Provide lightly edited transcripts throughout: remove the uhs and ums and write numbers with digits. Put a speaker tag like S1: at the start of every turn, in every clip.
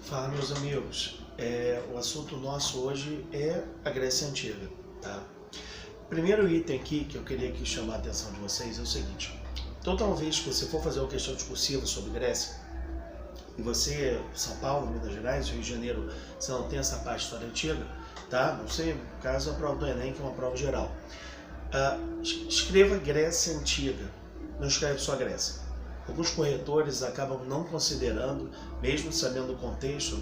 S1: Fala, meus amigos. O assunto nosso hoje é a Grécia Antiga, tá? O primeiro item aqui que eu queria aqui chamar a atenção de vocês é o seguinte: toda vez que você for fazer uma questão discursiva sobre Grécia, e você, São Paulo, Minas Gerais, Rio de Janeiro, você não tem essa parte de história antiga, tá? Não sei, no caso a prova do Enem, que é uma prova geral. Escreva Grécia Antiga, não escreve só Grécia. Alguns corretores acabam não considerando, mesmo sabendo o contexto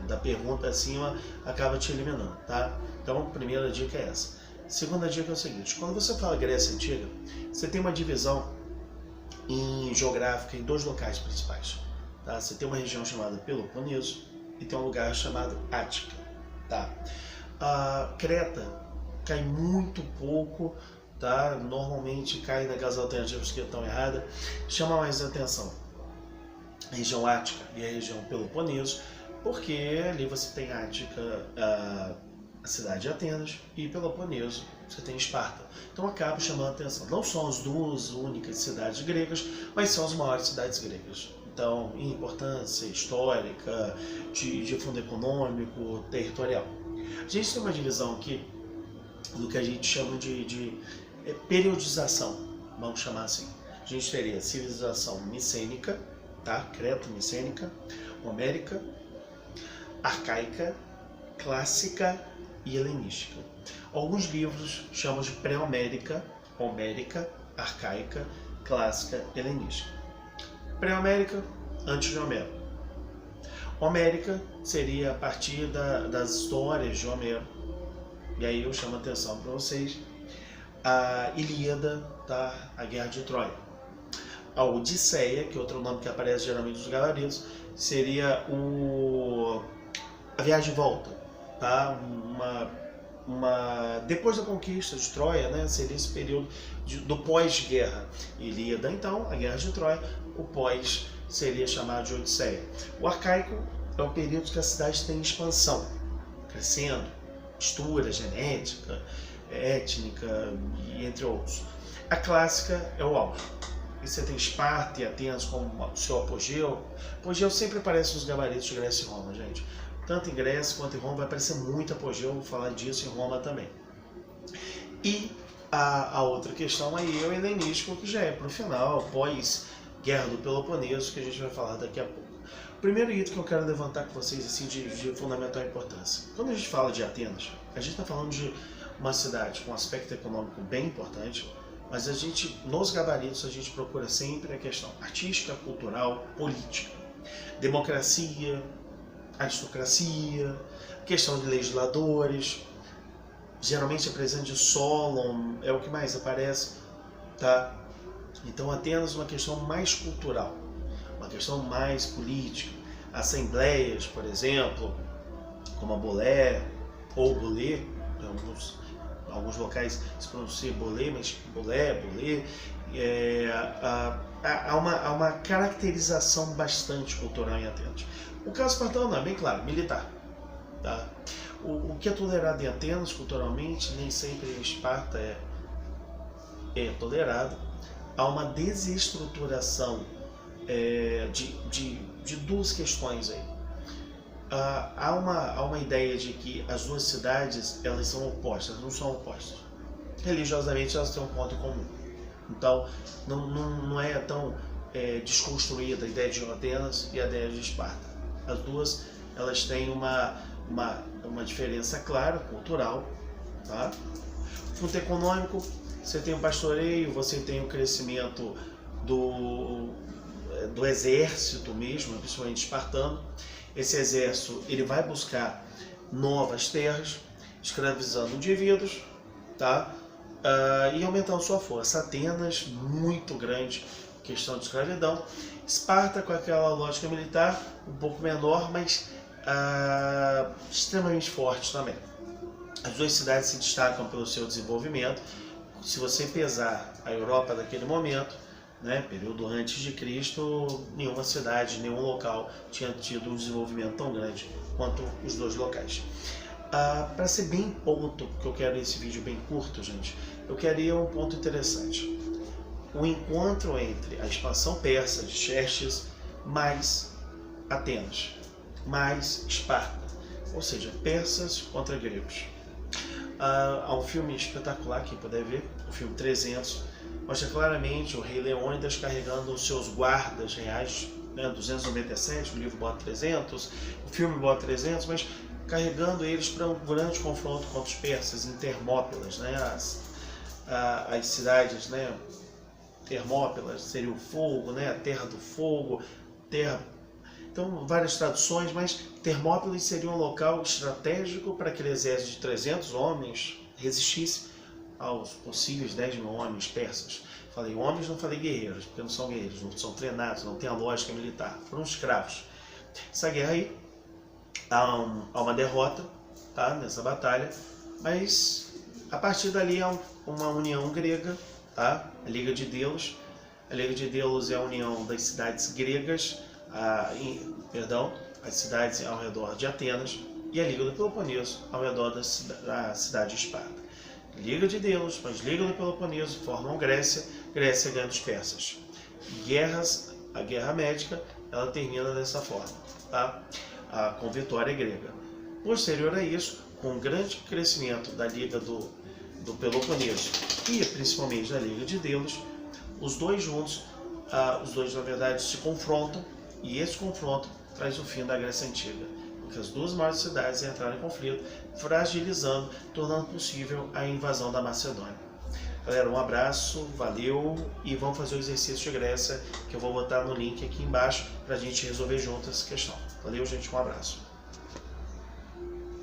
S1: da pergunta acima, acaba te eliminando, tá? Então, a primeira dica é essa. Segunda dica é o seguinte: quando você fala Grécia Antiga, você tem uma divisão geográfica em dois locais principais, tá? Você tem uma região chamada Peloponeso e tem um lugar chamado Ática, tá? A Creta cai muito pouco, tá? Normalmente cai naquelas alternativas que estão erradas. Chama mais atenção a região Ática e a região Peloponeso, porque ali você tem Ática, a cidade de Atenas, e Peloponeso você tem Esparta. Então acaba chamando a atenção. Não são as duas únicas cidades gregas, mas são as maiores cidades gregas. Então, em importância histórica, de fundo econômico, territorial. A gente tem uma divisão aqui do que a gente chama de periodização, vamos chamar assim. A gente teria civilização micênica, tá? Creto-micênica, homérica, arcaica, clássica e helenística. Alguns livros chamam de pré-homérica, homérica, arcaica, clássica, helenística. Pré-homérica, antes de Homero. Homérica seria a partir das histórias de Homero. E aí eu chamo a atenção para vocês: a Ilíada, tá? A Guerra de Troia. A Odisseia, que é outro nome que aparece geralmente nos gabaritos, seria a viagem de volta, tá? Depois da conquista de Troia, né? Seria esse período do pós-guerra. Ilíada, então, a Guerra de Troia. O pós seria chamado de Odisseia. O arcaico é o período que a cidade tem expansão, crescendo, mistura genética, étnica e entre outros. A clássica é o auge. E você tem Esparta e Atenas como seu apogeu. Apogeu sempre aparece nos gabaritos de Grécia e Roma, gente. Tanto em Grécia quanto em Roma vai aparecer muito apogeu, vou falar disso em Roma também. E a outra questão aí é o helenístico, que já é para o final, pós-guerra do Peloponeso, que a gente vai falar daqui a pouco. O primeiro item que eu quero levantar com vocês assim, de fundamental importância: quando a gente fala de Atenas, a gente está falando de uma cidade com um aspecto econômico bem importante, mas nos gabaritos, a gente procura sempre a questão artística, cultural, política, democracia, aristocracia, questão de legisladores. Geralmente a presença de Solon é o que mais aparece, tá? Então Atenas é uma questão mais cultural, uma questão mais política. Assembleias, por exemplo, como a Bolé ou Bolê, alguns locais se pronuncia Bolê, mas Bolé, há uma caracterização bastante cultural em Atenas. O caso espartano é bem claro, militar, tá? O que é tolerado em Atenas culturalmente, nem sempre em Esparta é tolerado. Há uma desestruturação de duas questões aí. Há uma ideia de que as duas cidades elas são opostas, não são opostas. Religiosamente elas têm um ponto em comum. Então não é tão desconstruída a ideia de Atenas e a ideia de Esparta. As duas elas têm uma diferença clara, cultural, tá? Ponto econômico, você tem o pastoreio, você tem o crescimento do exército mesmo, principalmente espartano. Esse exército ele vai buscar novas terras, escravizando indivíduos, tá? E aumentando sua força. Atenas, muito grande questão de escravidão. Esparta, com aquela lógica militar, um pouco menor, mas extremamente forte também. As duas cidades se destacam pelo seu desenvolvimento. Se você pesar a Europa daquele momento, né, período antes de Cristo, nenhuma cidade, nenhum local tinha tido um desenvolvimento tão grande quanto os dois locais. Para ser bem ponto, porque eu quero esse vídeo bem curto, gente, eu queria um ponto interessante: o encontro entre a expansão persa de Xerxes mais Atenas. mais Esparta, ou seja, persas contra gregos. Há um filme espetacular, quem puder ver, o filme 300, mostra claramente o rei Leônidas carregando os seus guardas reais, né, 297, o livro bota 300, o filme bota 300, mas carregando eles para um grande confronto contra os persas em Termópilas, né, as cidades, né, Termópilas seria o fogo, né, a terra do fogo, terra. Então, várias traduções, mas Termópilas seria um local estratégico para aquele exército de 300 homens resistisse aos possíveis 10 mil homens persas. Falei homens, não falei guerreiros, porque não são guerreiros, não são treinados, não tem a lógica militar, foram escravos. Essa guerra aí, há uma derrota, tá, nessa batalha, mas a partir dali há uma união grega, tá, a Liga de Delos. A Liga de Delos é a união das cidades gregas, as cidades ao redor de Atenas, e a Liga do Peloponeso ao redor da cidade de Esparta. Liga de Delos, mas Liga do Peloponeso formam Grécia, Grécia ganha dos persas. A guerra médica, ela termina dessa forma, tá? Com vitória grega. Posterior a isso, com o grande crescimento da Liga do Peloponeso e principalmente da Liga de Delos, os dois juntos, na verdade se confrontam, e esse confronto traz o fim da Grécia Antiga, porque as duas maiores cidades entraram em conflito, fragilizando, tornando possível a invasão da Macedônia. Galera, um abraço, valeu, e vamos fazer o exercício de Grécia, que eu vou botar no link aqui embaixo para a gente resolver junto essa questão. Valeu, gente, um abraço.